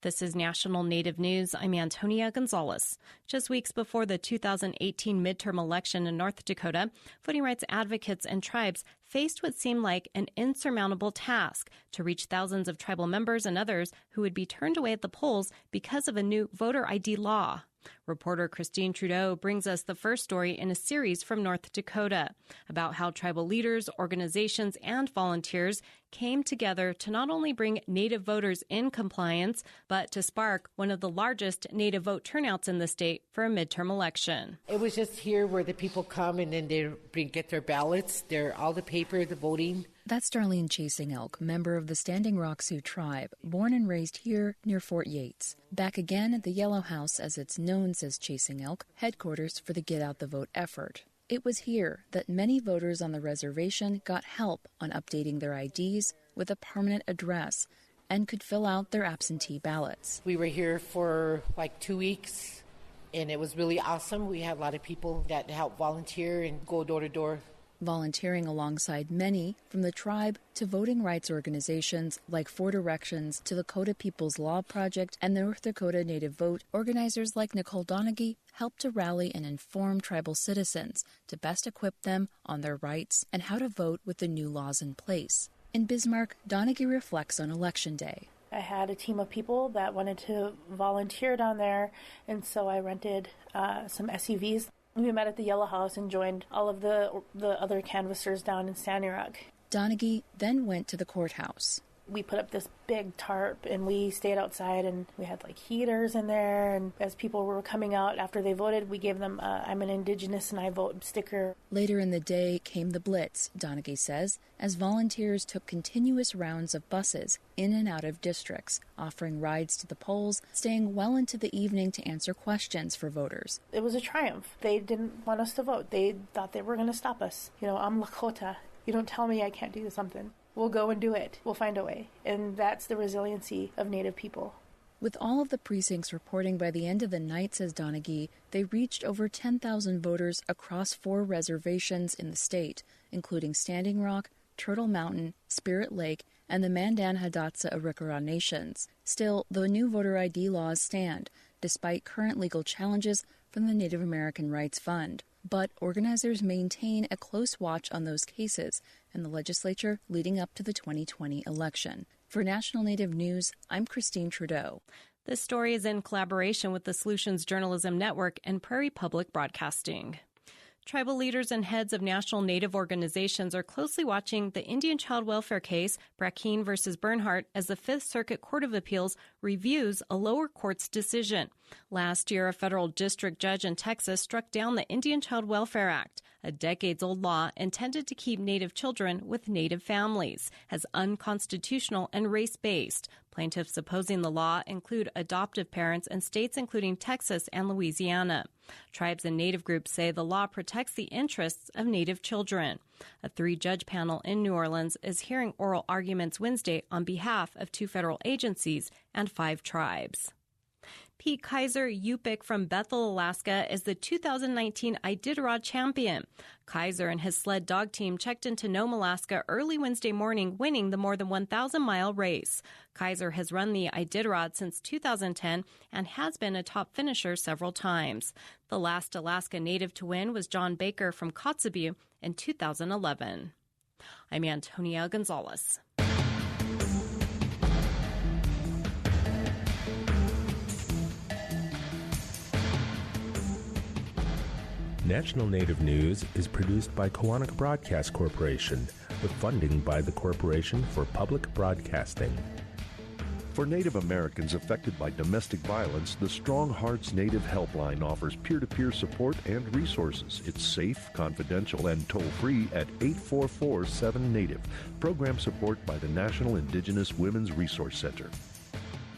This is National Native News. I'm Antonia Gonzalez. Just weeks before the 2018 midterm election in North Dakota, voting rights advocates and tribes faced what seemed like an insurmountable task to reach thousands of tribal members and others who would be turned away at the polls because of a new voter ID law. Reporter Christine Trudeau brings us the first story in a series from North Dakota about how tribal leaders, organizations, and volunteers came together to not only bring Native voters in compliance, but to spark one of the largest Native vote turnouts in the state for a midterm election. It was just here where the people come and then they get their ballots, all the paper, the voting. That's Darlene Chasing Elk, member of the Standing Rock Sioux tribe, born and raised here near Fort Yates. Back again at the Yellow House, as it's known, says Chasing Elk, headquarters for the Get Out the Vote effort. It was here that many voters on the reservation got help on updating their IDs with a permanent address and could fill out their absentee ballots. We were here for like 2 weeks, and it was really awesome. We had a lot of people that helped volunteer and go door to door. Volunteering alongside many, from the tribe to voting rights organizations like Four Directions to the Dakota People's Law Project and the North Dakota Native Vote, organizers like Nicole Donaghy helped to rally and inform tribal citizens to best equip them on their rights and how to vote with the new laws in place. In Bismarck, Donaghy reflects on Election Day. I had a team of people that wanted to volunteer down there, and so I rented some SUVs. We met at the Yellow House and joined all of the other canvassers down in Standing Rock. Donaghy then went to the courthouse. We put up this big tarp and we stayed outside and we had like heaters in there. And as people were coming out after they voted, we gave them I'm an Indigenous and I vote sticker. Later in the day came the blitz, Donaghy says, as volunteers took continuous rounds of buses in and out of districts, offering rides to the polls, staying well into the evening to answer questions for voters. It was a triumph. They didn't want us to vote. They thought they were going to stop us. I'm Lakota. You don't tell me I can't do something. We'll go and do it. We'll find a way. And that's the resiliency of Native people. With all of the precincts reporting by the end of the night, says Donaghy, they reached over 10,000 voters across 4 reservations in the state, including Standing Rock, Turtle Mountain, Spirit Lake, and the Mandan Hidatsa Arikara nations. Still, the new voter ID laws stand, despite current legal challenges from the Native American Rights Fund. But organizers maintain a close watch on those cases in the legislature leading up to the 2020 election. For National Native News, I'm Christine Trudeau. This story is in collaboration with the Solutions Journalism Network and Prairie Public Broadcasting. Tribal leaders and heads of national Native organizations are closely watching the Indian child welfare case, Brackeen versus Bernhardt, as the Fifth Circuit Court of Appeals reviews a lower court's decision. Last year, a federal district judge in Texas struck down the Indian Child Welfare Act, a decades-old law intended to keep Native children with Native families, as unconstitutional and race-based. Plaintiffs opposing the law include adoptive parents in states including Texas and Louisiana. Tribes and Native groups say the law protects the interests of Native children. A 3-judge panel in New Orleans is hearing oral arguments Wednesday on behalf of 2 federal agencies and 5 tribes. Pete Kaiser Yupik from Bethel, Alaska, is the 2019 Iditarod champion. Kaiser and his sled dog team checked into Nome, Alaska early Wednesday morning, winning the more than 1,000-mile race. Kaiser has run the Iditarod since 2010 and has been a top finisher several times. The last Alaska native to win was John Baker from Kotzebue in 2011. I'm Antonia Gonzalez. National Native News is produced by Koahnic Broadcast Corporation with funding by the Corporation for Public Broadcasting. For Native Americans affected by domestic violence, the Strong Hearts Native Helpline offers peer-to-peer support and resources. It's safe, confidential, and toll-free at 844-7-NATIVE. Program support by the National Indigenous Women's Resource Center.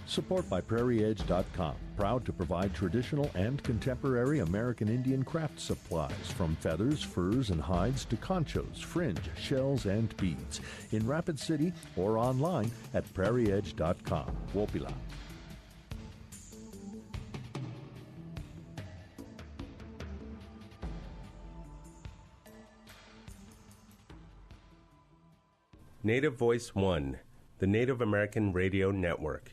Support by PrairieEdge.com, proud to provide traditional and contemporary American Indian craft supplies, from feathers, furs, and hides to conchos, fringe, shells, and beads. In Rapid City or online at PrairieEdge.com. Wopila. Native Voice One, the Native American Radio Network.